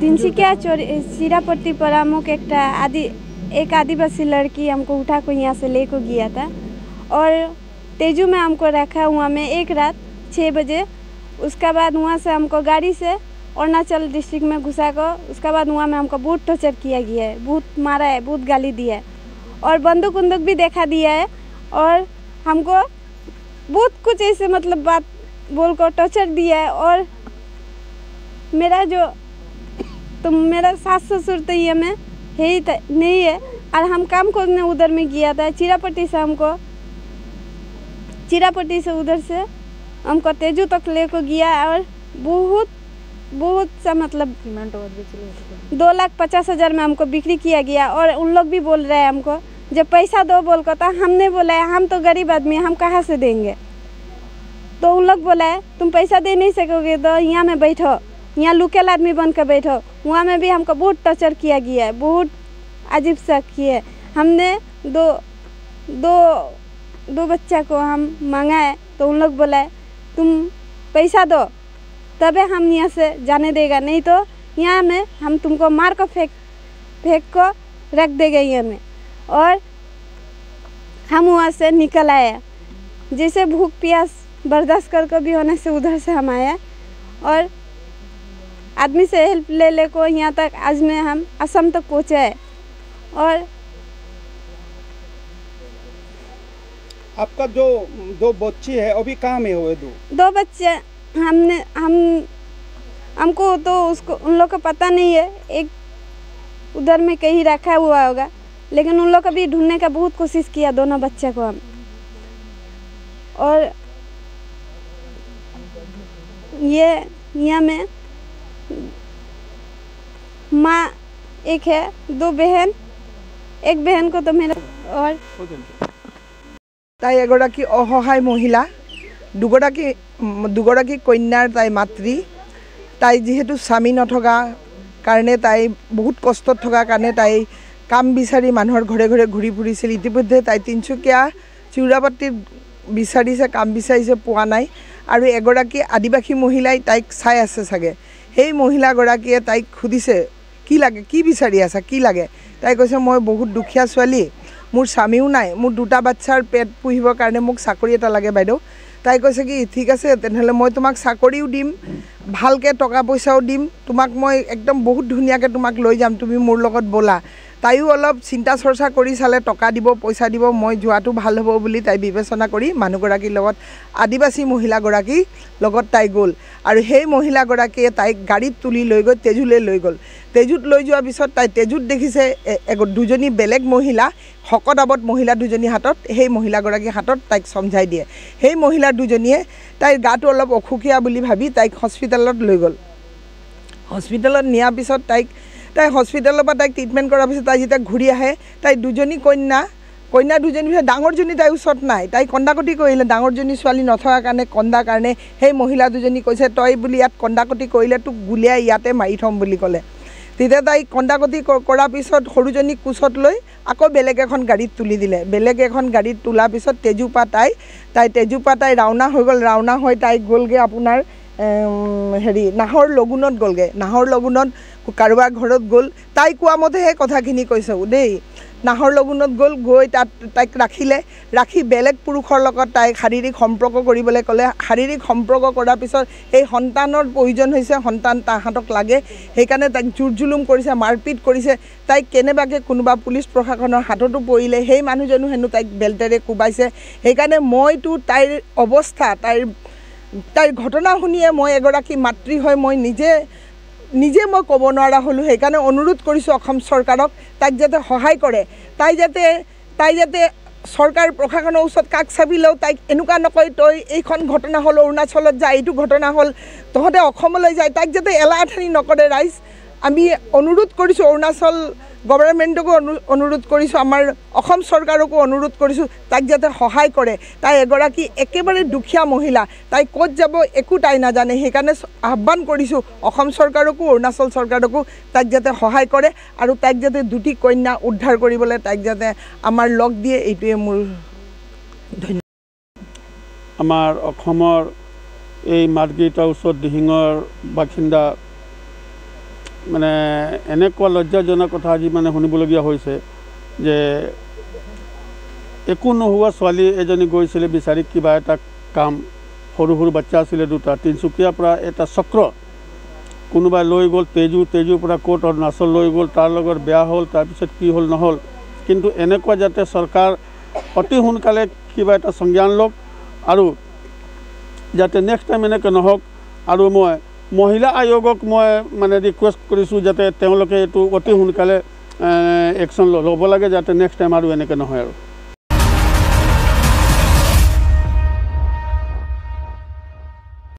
तिनसुकिया चिरापट्टी पर अमुक एक आदिवासी लड़की हमको उठा को यहाँ से ले को गया था और तेजू में हमको रखा हुआ में एक रात 6 बजे। उसका बाद वहाँ से हमको गाड़ी से अरुणाचल डिस्ट्रिक्ट में घुसा कर उसका बाद वहाँ में हमको बहुत टॉर्चर किया गया है, बहुत मारा है, बहुत गाली दिया है और बंदूक भी देखा दिया है और हमको बहुत कुछ ऐसे मतलब बात बोल कर टॉर्चर दिया है। और मेरा सास ससुर तो ये में है ही नहीं है और हम काम खोजने उधर में गया था चिरापट्टी से उधर से हमको तेजू तक ले को गया और बहुत सा मतलब 2,50,000 में हमको बिक्री किया गया। और उन लोग भी बोल रहे हैं हमको जब पैसा दो बोल कर, तो हमने बोला है हम तो गरीब आदमी हम कहाँ से देंगे। तो उन लोग बोला है तुम पैसा दे नहीं सकोगे तो यहाँ में बैठो, यहाँ लोकल आदमी बन कर बैठो। वहाँ में भी हमको बहुत टॉर्चर किया गया है, बहुत अजीब सा किया है। हमने दो बच्चा को हम मांगा है तो उन लोग बोला है तुम पैसा दो तबे हम यहाँ से जाने देगा, नहीं तो यहाँ में हम तुमको मार को फेंक को रख देगा यहाँ में। और हम वहाँ से निकल आए, जैसे भूख प्यास बर्दाश्त कर भी होने से उधर से हम आए और आदमी से हेल्प ले को यहाँ तक आज में हम असम तक पहुँचे हैं। और आपका जो 2 बच्चे हैं अभी कहाँ में हुए? 2 बच्चे हमको तो उसको उन लोग का पता नहीं है, एक उधर में कहीं रखा हुआ होगा, लेकिन उन लोग का भी ढूंढने का बहुत कोशिश किया दोनों बच्चे को हम। और ये यहाँ में माँ एक है, 2 बहन, एक बहन को तो मेरा और ताई एगराकी असहाय महिला, दुगराकी कन्यार ताई मातृ। ताई जीहेतु स्वामी नथका कारणे ताई बहुत कष्ट थका कारणे ताई काम विचारि मानुहर घरे घरे घूरी फुरिছিল। इतिमध्ये ताई तिनसुकिया चिरापट्टी विचारिছে, काम विचारिছে, पोৱা নাই। और एगराकी आदिवासी महिलाई ताइक चाই আছে चागे। সেই महिलागराकीয়ে ताइक सुधिছে कि लागे, कि विचारि आछा, कि लागे। ताई কৈছে মই बहुत दुखिया छोৱাली, मोर स्वामीओ नाई, मोर 2टा बाच्चार पेट पुहिबर कारणे मोक चाकरी एटा लागे बाइदेउ। ताई কৈছে कि ठीक आछे तेनहले मैं तुमाक चाकरिओ दिम, भालके टका पैसाओ दिम, तुमाक मैं एकदम बहुत धुनियाके तुमाक লৈ जाम, तुमी मोर लगत बोला। ताइओ अलप चिंता चर्चा करि चाले टका दिब पैसा दिब मैं जोवातो भाल हबो बुली ताई विवेचना करि मानुगराकीर लगत आदिवासी महिलागराकी लगत ताई गल। और हेई महिलागराकीये ताइक गाड़ीत तुली লৈ गई तेजुले লৈ गल। तेजुत লৈ जोৱাৰ पिছত ताई तेजुत देखिছে 2জনী बेलेग महिला शकत आबत महिला 2জনী हाथत, हेई महिलागराकीर हाथत ताइक समझाई दिए। हेई महिला 2জনীয়ে ताइर गाটো अलप अखुखिया बुली भाबी ताइक हस्पिटालत লৈ गल। हस्पिटालत नियार पिছত ताई हस्पिटाলৰ পৰা ताइक ट्रिटमेंट কৰাৰ পিছত ताई যেতিয়া ঘূৰি আহে ताई 2জনী कन्या 2জনী পিছত ডাঙৰজনী ताई ওচৰত নাই। ताई কন্দাকটি কৰিলে, ডাঙৰজনী ছোৱালী নথকাৰ কাৰণে কন্দাৰ কাৰণে সেই মহিলা 2জনী কৈছে তই বুলি ইয়াত কন্দাকটি কৰিলে তোক গুলিয়াই ইয়াতে মাৰি থম বুলি ক'লে। তেতিয়া তাই কন্দাকটি কৰাৰ পিছত সৰুজনী কোচত লৈ আকৌ বেলেগ এখন গাড়ীত তুলি দিলে। বেলেগ এখন গাড়ীত তোলাৰ পিছত তেজুপা তাই ৰাওনা হৈ গ'ল। ৰাওনা হৈ তাই গ'লগৈ আপোনাৰ হেৰি নাহৰ লগুণত গ'লগৈ। নাহৰ লগুণত কাৰোবাৰ ঘৰত গ'ল। তাই কোৱা মতেহে কথাখিনি কৈছে দেই। নাহৰ লগুণত গ'ল, গৈ তাত তাইক ৰাখিলে। ৰাখি বেলেগ পুৰুষৰ লগত তাইক শাৰীৰিক সম্পৰ্ক কৰিবলৈ ক'লে। শাৰীৰিক সম্পৰ্ক কৰাৰ পিছত এই সন্তানৰ প্ৰয়োজন হৈছে, সন্তান তাহাঁতক লাগে, সেইকাৰণে তাইক জোৰ জুলুম কৰিছে, মাৰপিট কৰিছে। তাইক কেনেবাকৈ কোনোবা পুলিচ প্ৰশাসনৰ হাততো পৰিলে, সেই মানুহজনো হেনো তাইক বেল্টেৰে কোবাইছে। সেইকাৰণে মইতো তাইৰ অৱস্থা, তাইৰ ঘটনা শুনিয়ে মই এগৰাকী মাতৃ হৈ মই নিজে মই ক'ব নোৱাৰা হ'লোঁ। সেইকাৰণে অনুৰোধ কৰিছোঁ অসম চৰকাৰক তাইক যাতে সহায় কৰে। তাই যাতে চৰকাৰ প্ৰশাসনৰ ওচৰত কাষ চাপিলেও তাইক এনেকুৱা নকয় তই এইখন ঘটনা হ'ল অৰুণাচলত যা, এইটো ঘটনা হ'ল তহঁতে অসমলৈ যায়, তাইক যাতে এলাহঠানি নকৰে। ৰাইজ আমি অনুৰোধ কৰিছোঁ, অৰুণাচল গভৰ্ণমেণ্টকো অনুৰোধ কৰিছোঁ, আমাৰ অসম চৰকাৰকো অনুৰোধ কৰিছোঁ তাইক যাতে সহায় কৰে। তাই এগৰাকী একেবাৰে দুখীয়া মহিলা, তাই ক'ত যাব একো তাই নাজানে। সেইকাৰণে আহ্বান কৰিছোঁ অসম চৰকাৰকো অৰুণাচল চৰকাৰকো তাইক যাতে সহায় কৰে আৰু তাইক যাতে 2টি কন্যা উদ্ধাৰ কৰিবলৈ তাইক যাতে আমাৰ লগ দিয়ে, এইটোৱে মোৰ ধন্যবাদ। আমাৰ অসমৰ এই মাৰ্ঘেৰিটা ওচৰত দিহিঙৰ বাসিন্দা মানে এনেকুৱা লজ্জাজনক কথা আজি মানে শুনিবলগীয়া হৈছে যে একো নোহোৱা ছোৱালী এজনী গৈছিলে বিচাৰি কিবা এটা কাম সৰু সৰু বাচ্চা আছিলে দুটা তিনিচুকীয়াৰ পৰা এটা চক্ৰ কোনোবাই লৈ গ'ল তেজুৰ পৰা ক'ত অৰুণাচল লৈ গ'ল তাৰ লগত বেয়া হ'ল তাৰপিছত কি হ'ল নহ'ল কিন্তু এনেকুৱা যাতে চৰকাৰ অতি সোনকালে কিবা এটা সংজ্ঞান লওক আৰু যাতে নেক্সট টাইম এনেকৈ নহওক আৰু মই মহিলা আয়োগক মই মানে ৰিকুৱেষ্ট কৰিছোঁ যাতে তেওঁলোকে এইটো অতি সোনকালে একশ্যন ল'ব লাগে যাতে নেক্সট টাইম আৰু এনেকৈ নহয় আৰু